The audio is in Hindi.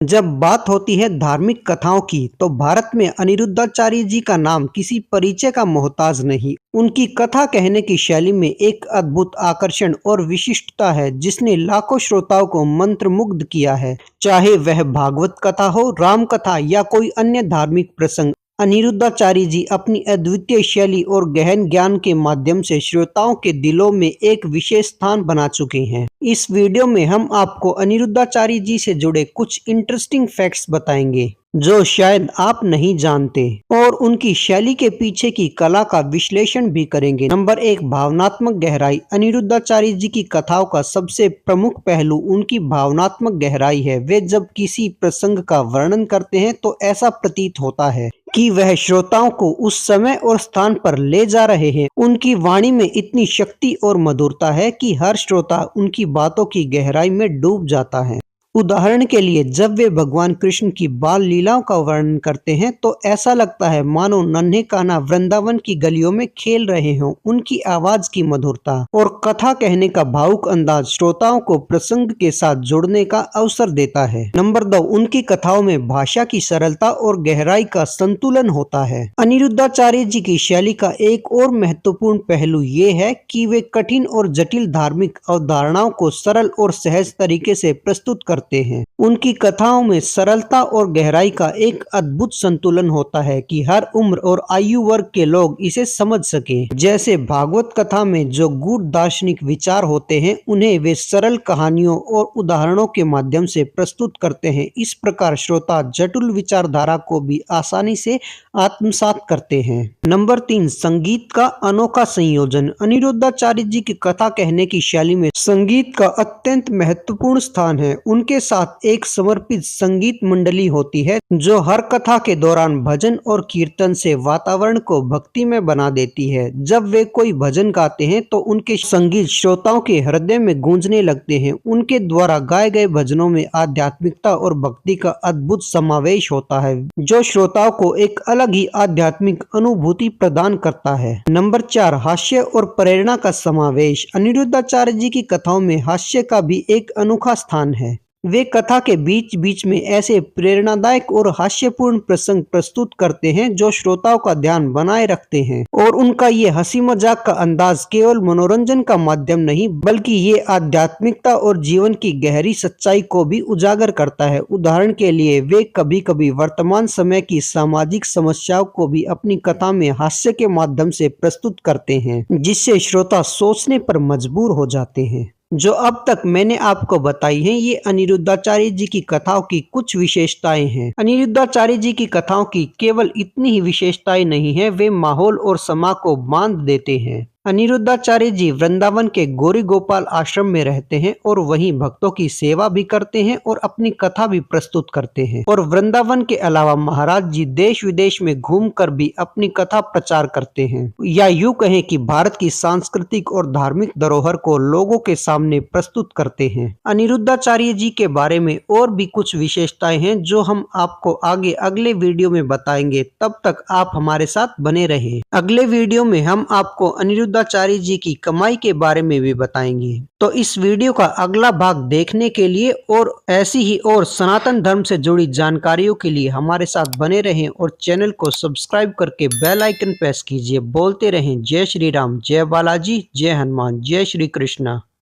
जब बात होती है धार्मिक कथाओं की तो भारत में अनिरुद्धाचार्य जी का नाम किसी परिचय का मोहताज नहीं। उनकी कथा कहने की शैली में एक अद्भुत आकर्षण और विशिष्टता है जिसने लाखों श्रोताओं को मंत्रमुग्ध किया है। चाहे वह भागवत कथा हो, राम कथा या कोई अन्य धार्मिक प्रसंग, अनिरुद्धाचार्य जी अपनी अद्वितीय शैली और गहन ज्ञान के माध्यम से श्रोताओं के दिलों में एक विशेष स्थान बना चुके हैं। इस वीडियो में हम आपको अनिरुद्धाचार्य जी से जुड़े कुछ इंटरेस्टिंग फैक्ट्स बताएंगे जो शायद आप नहीं जानते, और उनकी शैली के पीछे की कला का विश्लेषण भी करेंगे। नंबर 1, भावनात्मक गहराई। अनिरुद्धाचार्य जी की कथाओं का सबसे प्रमुख पहलू उनकी भावनात्मक गहराई है। वे जब किसी प्रसंग का वर्णन करते हैं तो ऐसा प्रतीत होता है कि वह श्रोताओं को उस समय और स्थान पर ले जा रहे हैं। उनकी वाणी में इतनी शक्ति और मधुरता है कि हर श्रोता उनकी बातों की गहराई में डूब जाता है। उदाहरण के लिए जब वे भगवान कृष्ण की बाल लीलाओं का वर्णन करते हैं तो ऐसा लगता है मानो नन्हे कान्हा वृंदावन की गलियों में खेल रहे हों। उनकी आवाज की मधुरता और कथा कहने का भावुक अंदाज श्रोताओं को प्रसंग के साथ जुड़ने का अवसर देता है। नंबर 2, उनकी कथाओं में भाषा की सरलता और गहराई का संतुलन होता है। अनिरुद्धाचार्य जी की शैली का एक और महत्वपूर्ण पहलू ये है कि वे कठिन और जटिल धार्मिक अवधारणाओं को सरल और सहज तरीके से प्रस्तुत करते हैं। उनकी कथाओं में सरलता और गहराई का एक अद्भुत संतुलन होता है कि हर उम्र और आयु वर्ग के लोग इसे समझ सके। जैसे भागवत कथा में जो गूढ़ दार्शनिक विचार होते हैं उन्हें वे सरल कहानियों और उदाहरणों के माध्यम से प्रस्तुत करते हैं। इस प्रकार श्रोता जटिल विचारधारा को भी आसानी से आत्मसात करते हैं। नंबर 3, संगीत का अनोखा संयोजन। अनिरुद्धाचार्य जी की कथा कहने की शैली में संगीत का अत्यंत महत्वपूर्ण स्थान है। उनके साथ एक समर्पित संगीत मंडली होती है जो हर कथा के दौरान भजन और कीर्तन से वातावरण को भक्ति में बना देती है। जब वे कोई भजन गाते हैं तो उनके संगीत श्रोताओं के हृदय में गूंजने लगते हैं। उनके द्वारा गाए गए भजनों में आध्यात्मिकता और भक्ति का अद्भुत समावेश होता है जो श्रोताओं को एक अलग ही आध्यात्मिक अनुभूति प्रदान करता है। नंबर 4, हास्य और प्रेरणा का समावेश। अनिरुद्धाचार्य जी की कथाओं में हास्य का भी एक अनोखा स्थान है। वे कथा के बीच बीच में ऐसे प्रेरणादायक और हास्यपूर्ण प्रसंग प्रस्तुत करते हैं जो श्रोताओं का ध्यान बनाए रखते हैं, और उनका ये हंसी मजाक का अंदाज केवल मनोरंजन का माध्यम नहीं बल्कि ये आध्यात्मिकता और जीवन की गहरी सच्चाई को भी उजागर करता है। उदाहरण के लिए वे कभी कभी वर्तमान समय की सामाजिक समस्याओं को भी अपनी कथा में हास्य के माध्यम से प्रस्तुत करते हैं जिससे श्रोता सोचने पर मजबूर हो जाते हैं। जो अब तक मैंने आपको बताई हैं ये अनिरुद्धाचार्य जी की कथाओं की कुछ विशेषताएं हैं। अनिरुद्धाचार्य जी की कथाओं की केवल इतनी ही विशेषताएं नहीं है, वे माहौल और समा को बांध देते हैं। अनिरुद्धाचार्य जी वृंदावन के गौरी गोपाल आश्रम में रहते हैं और वहीं भक्तों की सेवा भी करते हैं और अपनी कथा भी प्रस्तुत करते हैं। और वृंदावन के अलावा महाराज जी देश विदेश में घूमकर भी अपनी कथा प्रचार करते हैं, या यूं कहें कि भारत की सांस्कृतिक और धार्मिक धरोहर को लोगों के सामने प्रस्तुत करते हैं। अनिरुद्धाचार्य जी के बारे में और भी कुछ विशेषताएं हैं जो हम आपको आगे अगले वीडियो में बताएंगे। तब तक आप हमारे साथ बने रहे। अगले वीडियो में हम आपको अनिरुद्धाचार्य जी की कमाई के बारे में भी बताएंगे। तो इस वीडियो का अगला भाग देखने के लिए और ऐसी ही और सनातन धर्म से जुड़ी जानकारियों के लिए हमारे साथ बने रहें और चैनल को सब्सक्राइब करके बेल आइकन प्रेस कीजिए। बोलते रहें जय श्री राम, जय बालाजी, जय हनुमान, जय श्री कृष्णा।